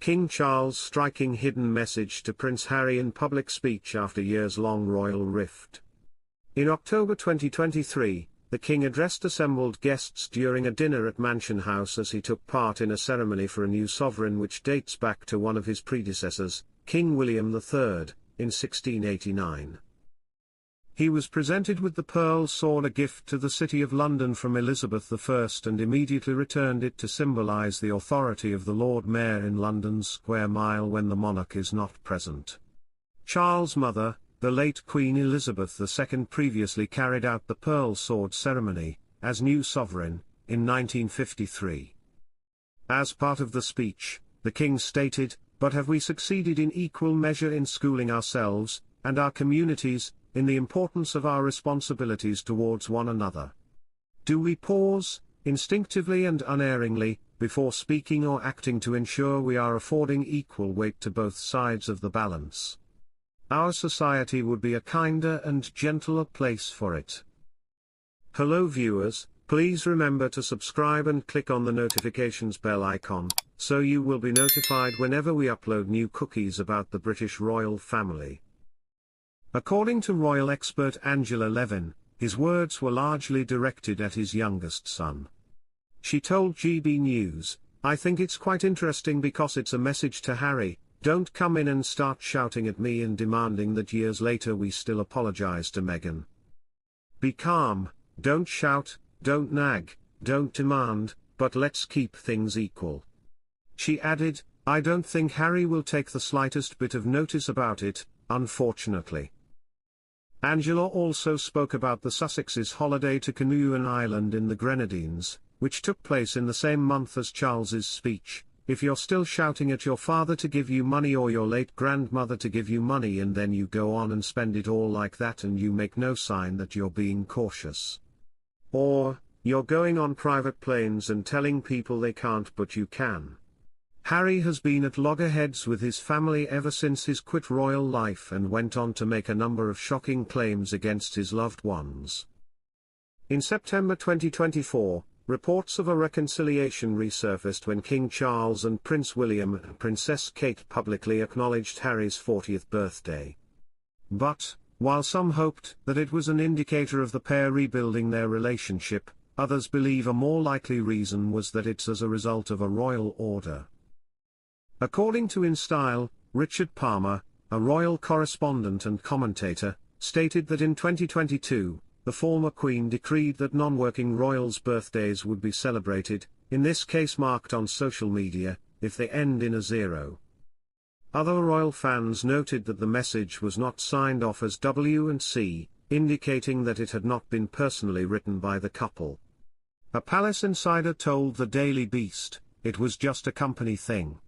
King Charles striking hidden message to Prince Harry in public speech after years-long royal rift. In October 2023, the King addressed assembled guests during a dinner at Mansion House as he took part in a ceremony for a new sovereign which dates back to one of his predecessors, King William III, in 1689. He was presented with the pearl sword, a gift to the City of London from Elizabeth I, and immediately returned it to symbolise the authority of the Lord Mayor in London's Square Mile when the monarch is not present. Charles' mother, the late Queen Elizabeth II, previously carried out the pearl sword ceremony, as new sovereign, in 1953. As part of the speech, the King stated, "But have we succeeded in equal measure in schooling ourselves, and our communities, in the importance of our responsibilities towards one another? Do we pause, instinctively and unerringly, before speaking or acting to ensure we are affording equal weight to both sides of the balance? Our society would be a kinder and gentler place for it." Hello viewers, please remember to subscribe and click on the notifications bell icon, so you will be notified whenever we upload new cookies about the British royal family. According to royal expert Angela Levin, his words were largely directed at his youngest son. She told GB News, "I think it's quite interesting because it's a message to Harry: don't come in and start shouting at me and demanding that years later we still apologize to Meghan. Be calm, don't shout, don't nag, don't demand, but let's keep things equal." She added, "I don't think Harry will take the slightest bit of notice about it, unfortunately." Angela also spoke about the Sussexes' holiday to Canoe Island in the Grenadines, which took place in the same month as Charles's speech. "If you're still shouting at your father to give you money or your late grandmother to give you money and then you go on and spend it all like that and you make no sign that you're being cautious. Or, you're going on private planes and telling people they can't but you can." Harry has been at loggerheads with his family ever since his quit royal life and went on to make a number of shocking claims against his loved ones. In September 2024, reports of a reconciliation resurfaced when King Charles and Prince William and Princess Kate publicly acknowledged Harry's 40th birthday. But, while some hoped that it was an indicator of the pair rebuilding their relationship, others believe a more likely reason was that it's as a result of a royal order. According to InStyle, Richard Palmer, a royal correspondent and commentator, stated that in 2022, the former Queen decreed that non-working royals' birthdays would be celebrated, in this case marked on social media, if they end in a 0. Other royal fans noted that the message was not signed off as W&C, indicating that it had not been personally written by the couple. A palace insider told the Daily Beast, "It was just a company thing.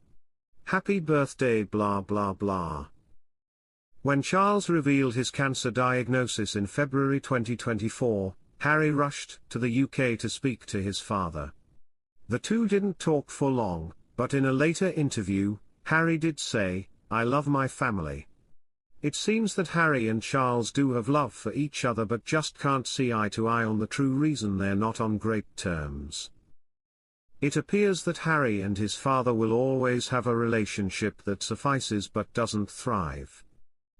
Happy birthday blah blah blah." When Charles revealed his cancer diagnosis in February 2024, Harry rushed to the UK to speak to his father. The two didn't talk for long, but in a later interview, Harry did say, "I love my family." It seems that Harry and Charles do have love for each other but just can't see eye to eye on the true reason they're not on great terms. It appears that Harry and his father will always have a relationship that suffices but doesn't thrive.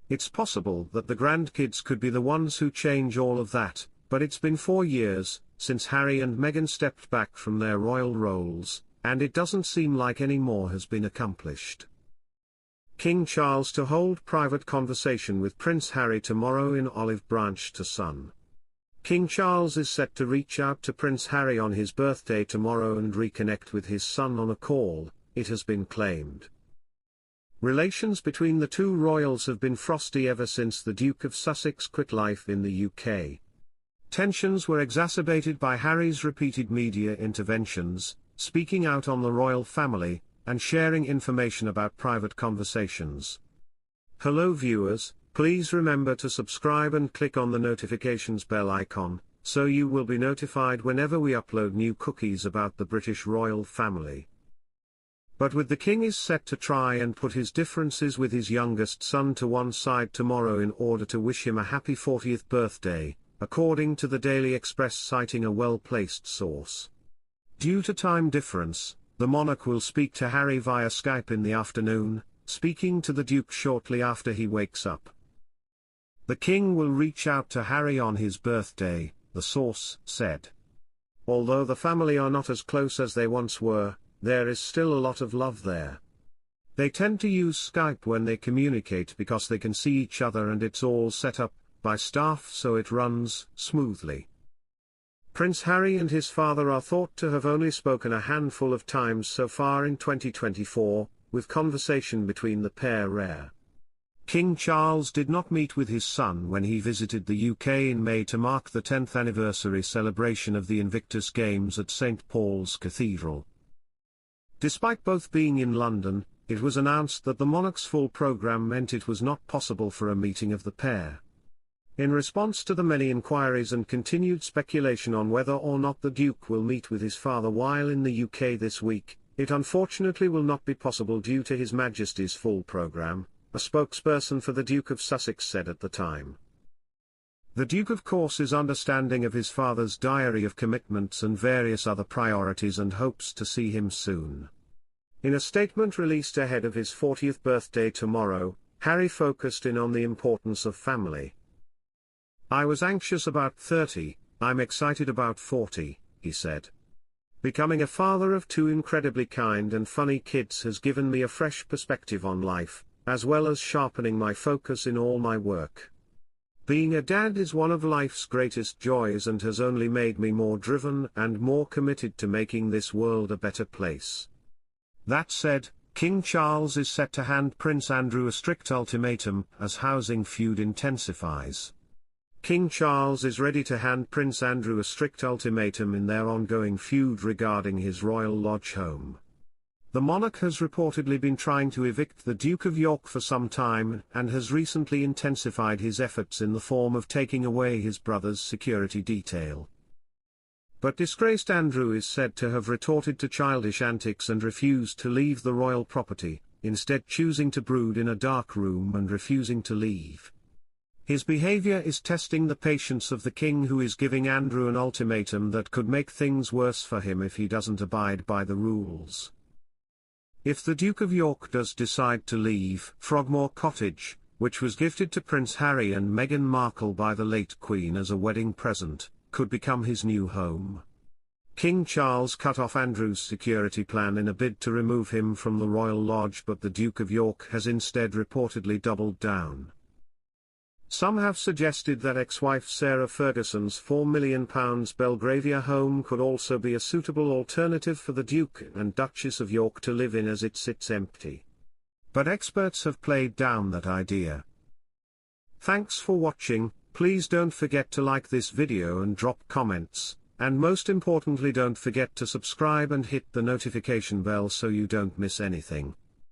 It's possible that the grandkids could be the ones who change all of that, but it's been 4 years since Harry and Meghan stepped back from their royal roles, and it doesn't seem like any more has been accomplished. King Charles to hold private conversation with Prince Harry tomorrow in Olive Branch to Sun. King Charles is set to reach out to Prince Harry on his birthday tomorrow and reconnect with his son on a call, it has been claimed. Relations between the two royals have been frosty ever since the Duke of Sussex quit life in the UK. Tensions were exacerbated by Harry's repeated media interventions, speaking out on the royal family, and sharing information about private conversations. Hello viewers, please remember to subscribe and click on the notifications bell icon, so you will be notified whenever we upload new cookies about the British royal family. But with the King is set to try and put his differences with his youngest son to one side tomorrow in order to wish him a happy 40th birthday, according to the Daily Express citing a well-placed source. Due to time difference, The monarch will speak to Harry via Skype in the afternoon, speaking to the Duke shortly after he wakes up. The King will reach out to Harry on his birthday, the source said. Although the family are not as close as they once were, there is still a lot of love there. They tend to use Skype when they communicate because they can see each other and it's all set up by staff so it runs smoothly. Prince Harry and his father are thought to have only spoken a handful of times so far in 2024, with conversation between the pair rare. King Charles did not meet with his son when he visited the UK in May to mark the 10th anniversary celebration of the Invictus Games at St Paul's Cathedral. Despite both being in London, it was announced that the monarch's full programme meant it was not possible for a meeting of the pair. In response to the many inquiries and continued speculation on whether or not the Duke will meet with his father while in the UK this week, it unfortunately will not be possible due to His Majesty's full programme, a spokesperson for the Duke of Sussex said at the time. The Duke of course is understanding of his father's diary of commitments and various other priorities and hopes to see him soon. In a statement released ahead of his 40th birthday tomorrow, Harry focused in on the importance of family. "I was anxious about 30, I'm excited about 40, he said. Becoming a father of two incredibly kind and funny kids has given me a fresh perspective on life, as well as sharpening my focus in all my work. Being a dad is one of life's greatest joys and has only made me more driven and more committed to making this world a better place." That said, King Charles is set to hand Prince Andrew a strict ultimatum as housing feud intensifies. King Charles is ready to hand Prince Andrew a strict ultimatum in their ongoing feud regarding his royal lodge home. The monarch has reportedly been trying to evict the Duke of York for some time and has recently intensified his efforts in the form of taking away his brother's security detail. But disgraced Andrew is said to have retorted to childish antics and refused to leave the royal property, instead choosing to brood in a dark room and refusing to leave. His behavior is testing the patience of the king, who is giving Andrew an ultimatum that could make things worse for him if he doesn't abide by the rules. If the Duke of York does decide to leave Frogmore Cottage, which was gifted to Prince Harry and Meghan Markle by the late Queen as a wedding present, could become his new home. King Charles cut off Andrew's security plan in a bid to remove him from the Royal Lodge, but the Duke of York has instead reportedly doubled down. Some have suggested that ex-wife Sarah Ferguson's £4 million Belgravia home could also be a suitable alternative for the Duke and Duchess of York to live in, as it sits empty. But experts have played down that idea. Thanks for watching. Please don't forget to like this video and drop comments, and most importantly don't forget to subscribe and hit the notification bell so you don't miss anything.